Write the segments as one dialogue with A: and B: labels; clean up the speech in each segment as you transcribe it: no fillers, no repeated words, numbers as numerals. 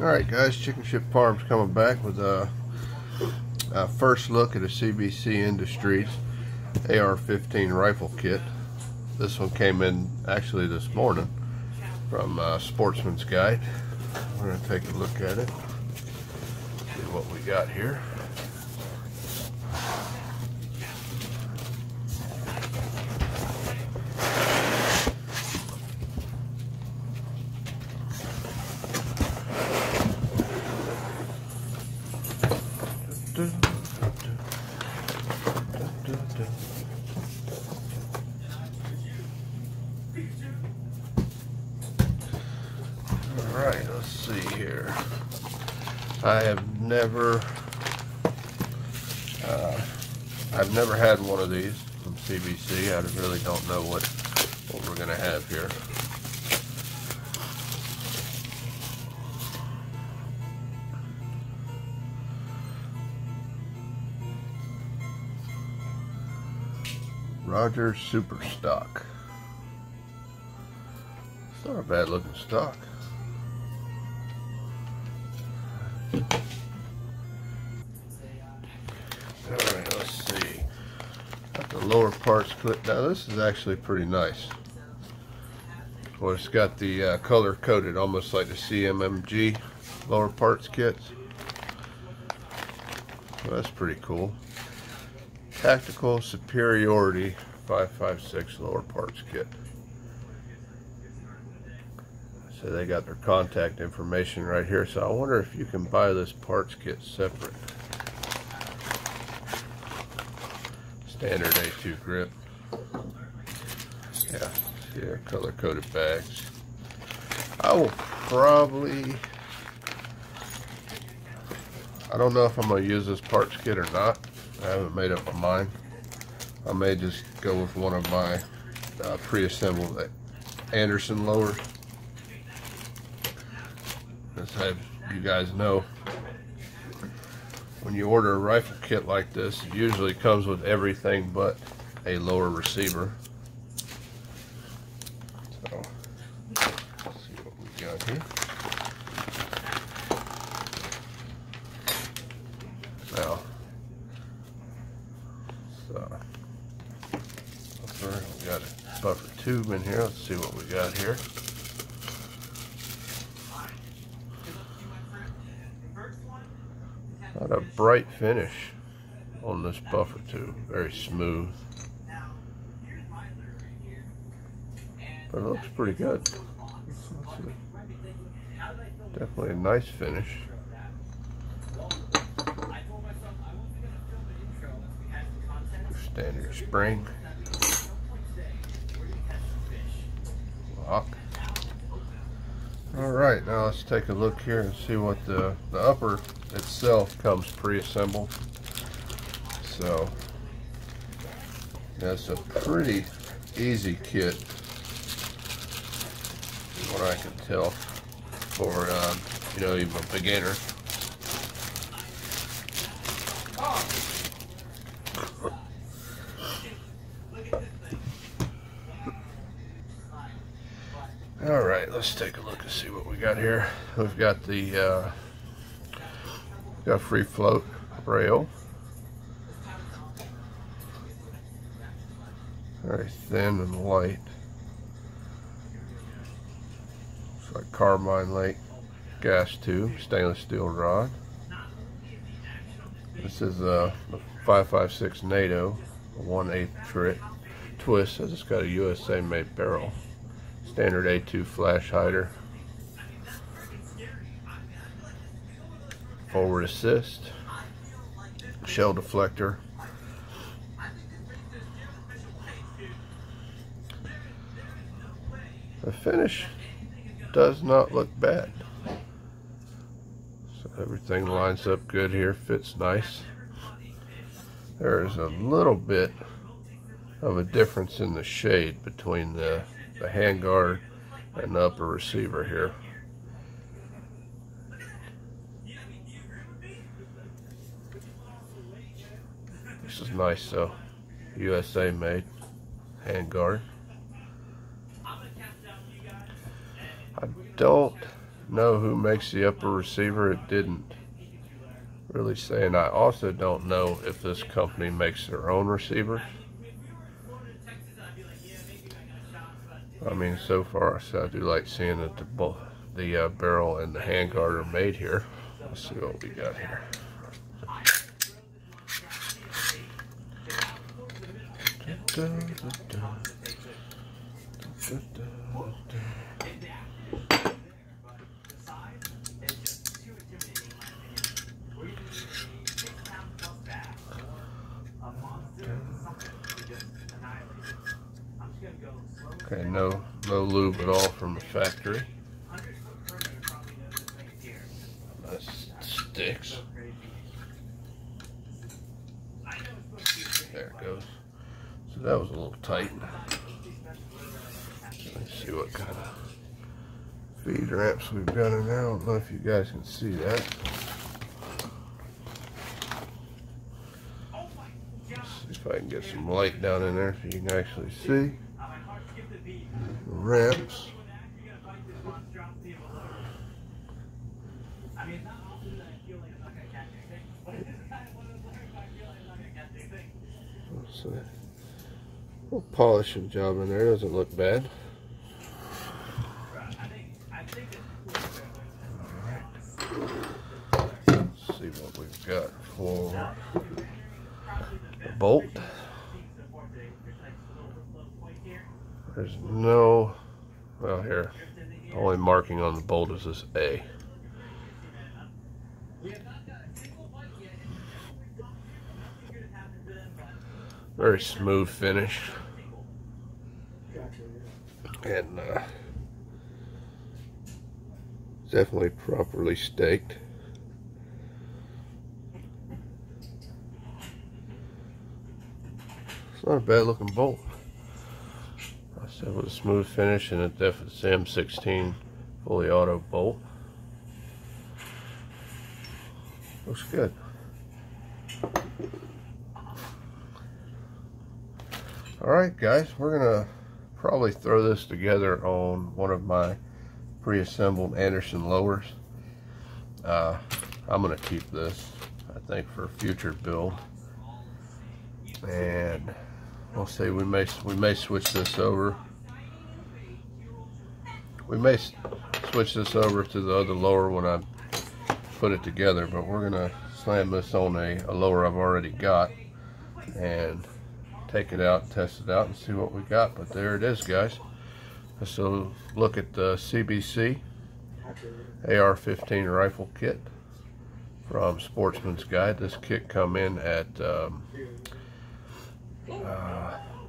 A: Alright guys, Chicken Ship Farms coming back with a first look at a CBC Industries AR15 rifle kit. This one came in actually this morning from Sportsman's Guide. We're going to take a look at it, see what we got here. Alright, let's see here. I've never had one of these from CBC. I really don't know what we're gonna have here. Rogers Super Stock. It's not a bad looking stock. Alright, let's see. Got the lower parts clipped. Now this is actually pretty nice. Well, it's got the color coded, almost like the CMMG lower parts kits. Well, that's pretty cool. Tactical Superiority 5.56 lower parts kit. So they got their contact information right here. So I wonder if you can buy this parts kit separate. Standard A2 grip. Yeah, color coded bags. I will probably, I don't know if I'm going to use this parts kit or not. I haven't made up my mind. I may just go with one of my pre-assembled Anderson lowers. Let's have you guys know, when you order a rifle kit like this, it usually comes with everything but a lower receiver. So, let's see what we got here. Now, we got a buffer tube in here. Let's see what we got here. Not a bright finish on this buffer tube. Very smooth. But it looks pretty good. Definitely a nice finish. Standard spring. Lock. Alright, now let's take a look here and see what the upper itself comes pre-assembled. So that's a pretty easy kit, from what I can tell, for you know, even a beginner. Alright, let's take a look and see what we got here. We've got the got free float rail. Very thin and light. Looks like carbine lake gas tube, stainless steel rod. This is a 5.56 NATO, a 1/8 twist, as it's got a USA made barrel. Standard A2 flash hider. Forward assist. Shell deflector. The finish does not look bad. So everything lines up good here, fits nice. There is a little bit of a difference in the shade between the handguard and the upper receiver here. This is nice though. USA made handguard. I don't know who makes the upper receiver. It didn't really say, and I also don't know if this company makes their own receiver. I mean, so far I do like seeing that the barrel and the handguard are made here. Let's see what we got here. Okay, no lube at all from the factory. Nice sticks. There it goes. So that was a little tight. Let's see what kind of feed ramps we've got in there. I don't know if you guys can see that. Let's see if I can get some light down in there so you can actually see the ramps. So, a little polishing job in there, doesn't look bad. Let's see what we've got for the bolt. There's no, well here, the only marking on the bolt is this A. Very smooth finish, and definitely properly staked. It's not a bad looking bolt. I said with a smooth finish, and it's M16 fully auto bolt. Looks good. Alright guys, we're gonna probably throw this together on one of my pre-assembled Anderson lowers. I'm gonna keep this, I think, for a future build, and we'll see. We may switch this over. We may switch this over to the other lower when I put it together, but we're gonna slam this on a lower I've already got and take it out, test it out, and see what we got. But there it is, guys. So look at the CBC AR15 rifle kit from Sportsman's Guide. This kit come in at I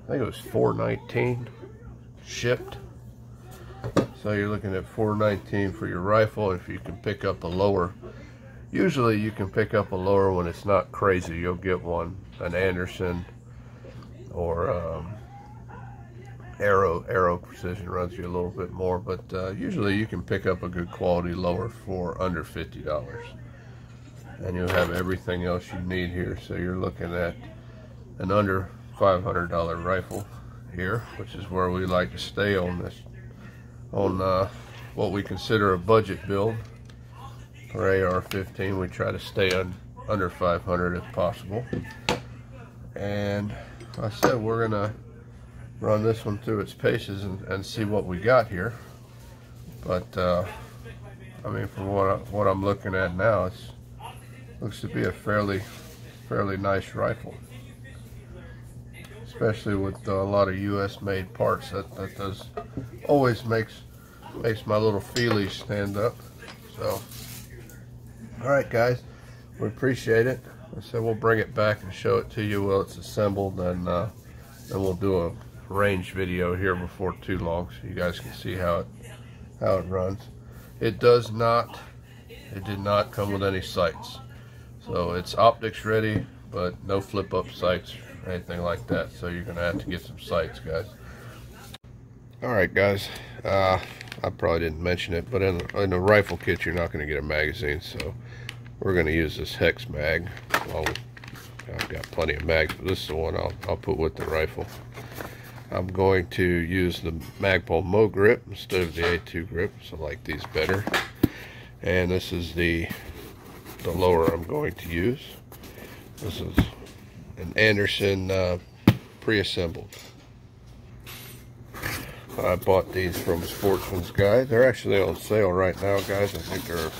A: think it was $4.19 shipped. So you're looking at $4.19 for your rifle. If you can pick up a lower, usually you can pick up a lower when it's not crazy. You'll get one, an Anderson or Arrow Precision runs you a little bit more, but usually you can pick up a good quality lower for under $50, and you'll have everything else you need here. So you're looking at an under $500 rifle here, which is where we like to stay on this, on what we consider a budget build for AR-15. We try to stay under 500 if possible. And like I said, we're gonna run this one through its paces and see what we got here. But I mean, from what I'm looking at now, it looks to be a fairly nice rifle, especially with a lot of US made parts. That does always makes my little feelies stand up. So all right guys, we appreciate it. I said we'll bring it back and show it to you while it's assembled, and then we'll do a range video here before too long, so you guys can see how it runs. It did not come with any sights, so it's optics ready, but no flip up sights or anything like that. So you're gonna have to get some sights, guys. All right, guys. I probably didn't mention it, but in a rifle kit, you're not gonna get a magazine, so we're going to use this hex mag. Well, I've got plenty of mags, but this is the one I'll put with the rifle. I'm going to use the Magpul Mo grip instead of the A2 grip, so I like these better. And this is the lower I'm going to use. This is an Anderson pre-assembled. I bought these from Sportsman's Guide. They're actually on sale right now, guys. I think they're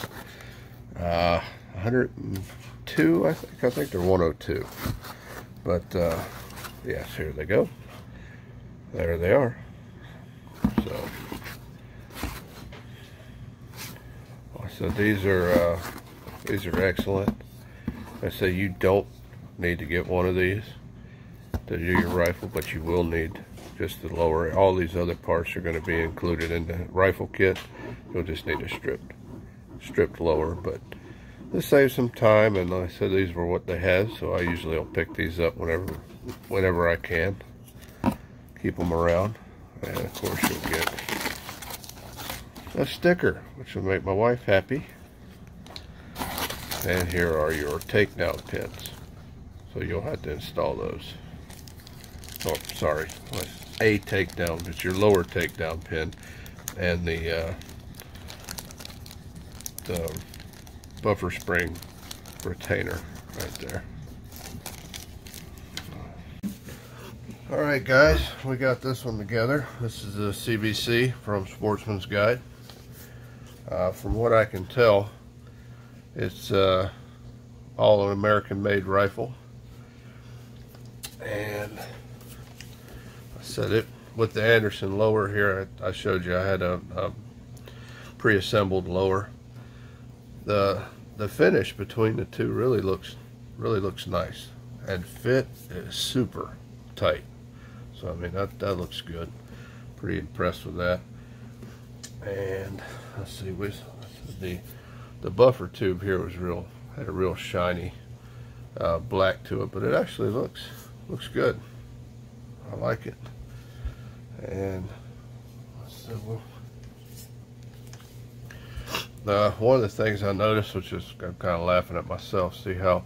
A: 102. I think they're 102. But yes, here they go. There they are. So these are excellent. I say you don't need to get one of these to do your rifle, but you will need just the lower. All these other parts are going to be included in the rifle kit. You'll just need a stripped lower, but this saves some time. And like I said, these were what they had, so I usually will pick these up whenever I can. Keep them around, and of course you'll get a sticker, which will make my wife happy. And here are your takedown pins, so you'll have to install those. Oh, sorry, a takedown. It's your lower takedown pin and the buffer spring retainer right there. Alright guys, we got this one together. This is the CBC from Sportsman's Guide. From what I can tell, it's all an American made rifle. And I said it with the Anderson lower here. I showed you I had a pre-assembled lower. The finish between the two really looks nice, and fit is super tight. So I mean that looks good. Pretty impressed with that. And let's see, the buffer tube here had a real shiny black to it, but it actually looks good. I like it. And so one of the things I noticed, which is I'm kind of laughing at myself, see how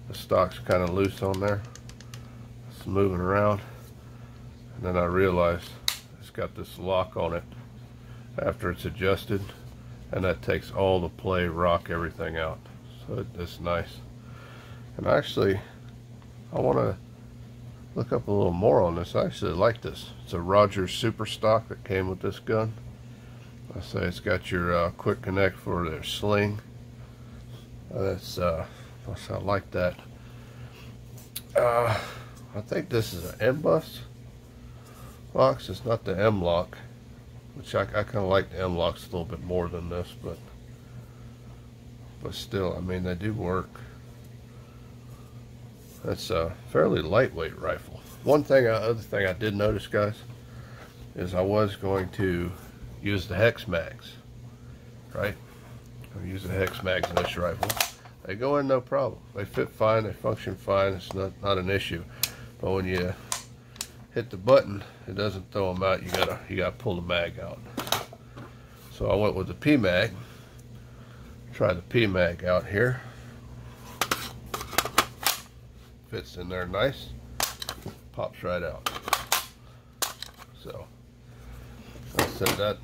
A: the stock's kind of loose on there. It's moving around, and then I realized it's got this lock on it after it's adjusted, and that takes all the play, rock, everything out. So it's nice. And actually, I want to look up a little more on this. I actually like this. It's a Rogers Super Stock that came with this gun. I say it's got your quick connect for their sling. I like that. I think this is an M-Bus box. It's not the M-Lock, which I kind of like the M-Locks a little bit more than this, but still, I mean, they do work. That's a fairly lightweight rifle. Other thing I did notice, guys, is I was going to use the hex mags, right? I'm using hex mags in this rifle. They go in no problem. They fit fine. They function fine. It's not an issue. But when you hit the button, it doesn't throw them out. You gotta pull the mag out. So I went with the Pmag. Try the Pmag out here. Fits in there nice. Pops right out. So I said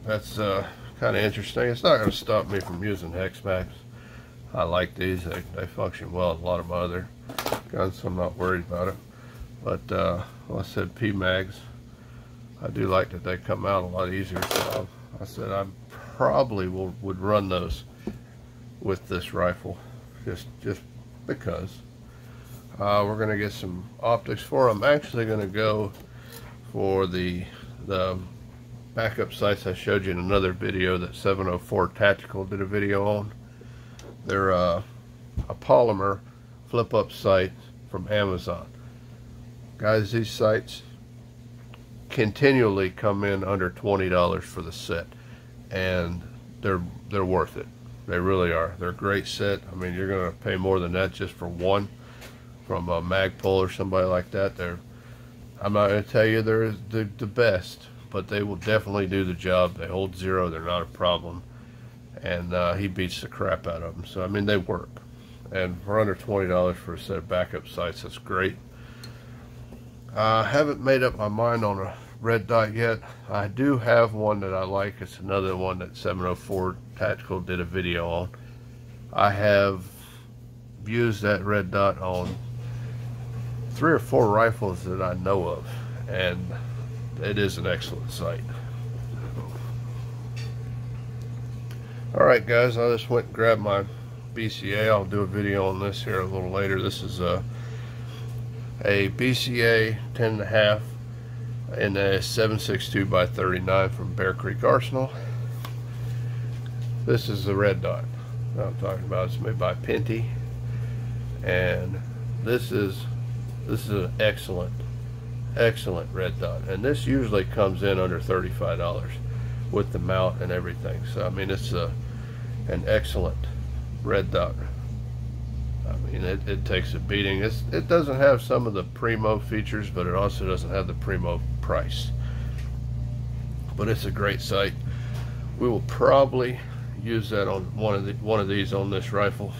A: that's kind of interesting. It's not going to stop me from using hex mags. I like these. They function well in a lot of my other guns, so I'm not worried about it. But well, I said Pmags, I do like that they come out a lot easier. So I said I probably would run those with this rifle, just because. We're going to get some optics for them. I'm actually going to go for the backup sights I showed you in another video that 704 Tactical did a video on. They're a polymer flip-up sight from Amazon. Guys, these sights continually come in under $20 for the set, and they're worth it. They really are. They're a great set. I mean, you're going to pay more than that just for one from a Magpul or somebody like that. I'm not going to tell you they're the best, but they will definitely do the job. They hold zero. They're not a problem. And he beats the crap out of them. So, I mean, they work. And for under $20 for a set of backup sights, that's great. I haven't made up my mind on a red dot yet. I do have one that I like. It's another one that 704 Tactical did a video on. I have used that red dot on 3 or 4 rifles that I know of, and it is an excellent sight. Alright guys, I just went and grabbed my BCA. I'll do a video on this here a little later. This is a BCA 10.5 in a 7.62 by 39 from Bear Creek Arsenal. This is the red dot that I'm talking about. It's made by Pinty, and this is an excellent red dot, and this usually comes in under $35 with the mount and everything. So I mean, it's an excellent red dot. I mean, it takes a beating. It doesn't have some of the primo features, but it also doesn't have the primo price. But it's a great sight. We will probably use that on one of these on this rifle,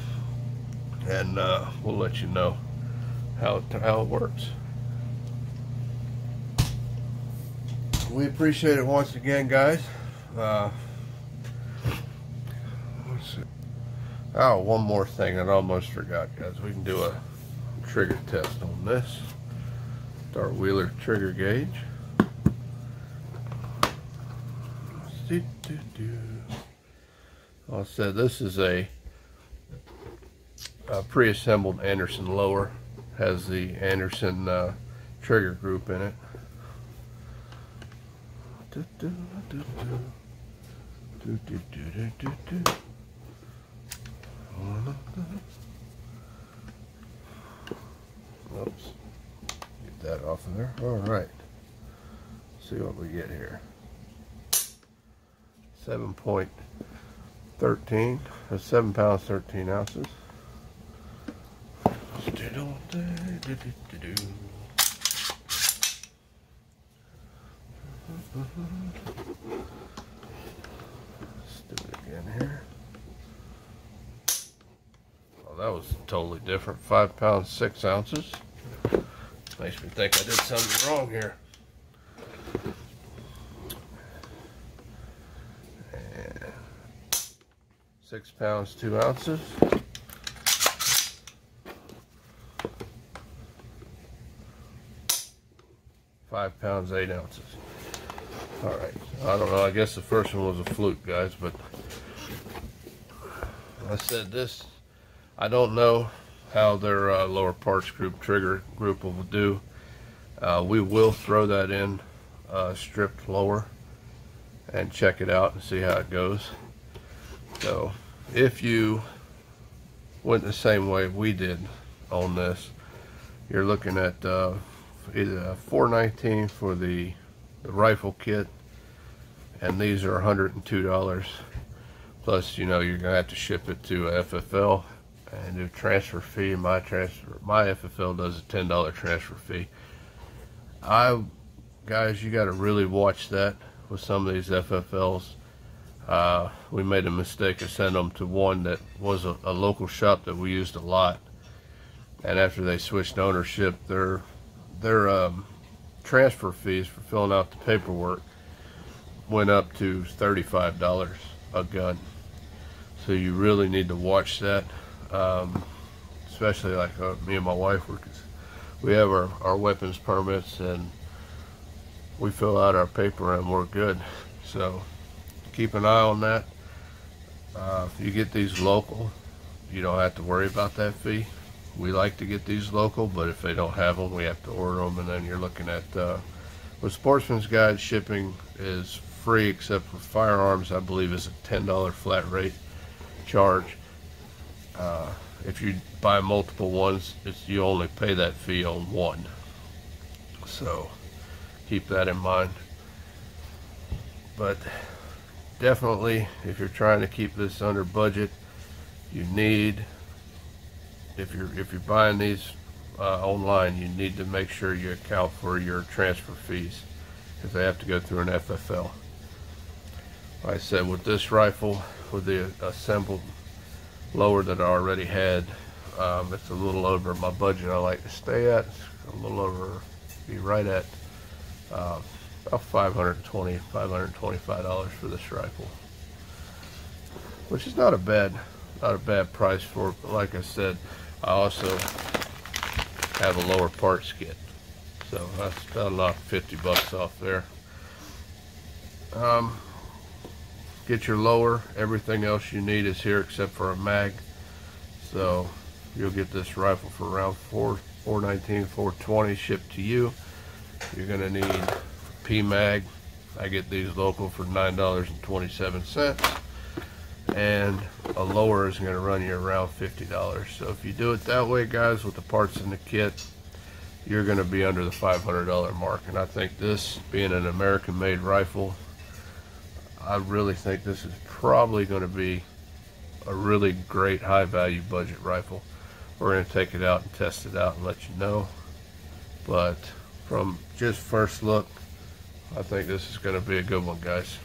A: and we'll let you know how it works. We appreciate it once again, guys. Let's see. Oh, one more thing I almost forgot, guys. We can do a trigger test on this Dart Wheeler trigger gauge. Like I said, this is a pre-assembled Anderson lower. Has the Anderson trigger group in it. Oops. Get that off of there. All right. See what we get here. 7.13. That's 7 pounds 13 ounces. Let's do it again here. Oh, that was totally different. 5 pounds 6 ounces. Makes me think I did something wrong here. And 6 pounds 2 ounces. 5 pounds 8 ounces. All right. I don't know. I guess the first one was a fluke, guys. But I said this. I don't know how their lower parts group trigger group will do. We will throw that in stripped lower and check it out and see how it goes. So if you went the same way we did on this, you're looking at either $419 for the rifle kit, and these are $102, plus you know you're gonna have to ship it to FFL and do transfer fee. My FFL does a $10 transfer fee. Guys, you got to really watch that with some of these FFLs. We made a mistake of sending them to one that was a local shop that we used a lot, and after they switched ownership, their transfer fees for filling out the paperwork went up to $35 a gun. So you really need to watch that, especially like me and my wife, we have our weapons permits and we fill out our paper and we're good. So keep an eye on that. If you get these local, you don't have to worry about that fee. We like to get these local, but if they don't have them, we have to order them, and then you're looking at with Sportsman's Guide, shipping is free except for firearms. I believe is a $10 flat rate charge. If you buy multiple ones, you only pay that fee on one. So keep that in mind. But definitely, if you're trying to keep this under budget, you need, if you're buying these online, you need to make sure you account for your transfer fees, because they have to go through an FFL. Like I said, with this rifle, with the assembled lower that I already had, it's a little over my budget I like to stay at. It's a little over, be right at about $525 for this rifle, which is not a bad price for it. But like I said, I also have a lower parts kit, so that's about knock 50 bucks off there. Get your lower. Everything else you need is here except for a mag. So you'll get this rifle for around $419, $420 shipped to you. You're gonna need Pmag. I get these local for $9.27, and a lower is going to run you around $50. So if you do it that way, guys, with the parts in the kit, you're going to be under the $500 mark. And I think this, being an American-made rifle, I really think this is probably going to be a really great high-value budget rifle. We're going to take it out and test it out and let you know. But from just first look, I think this is going to be a good one, guys.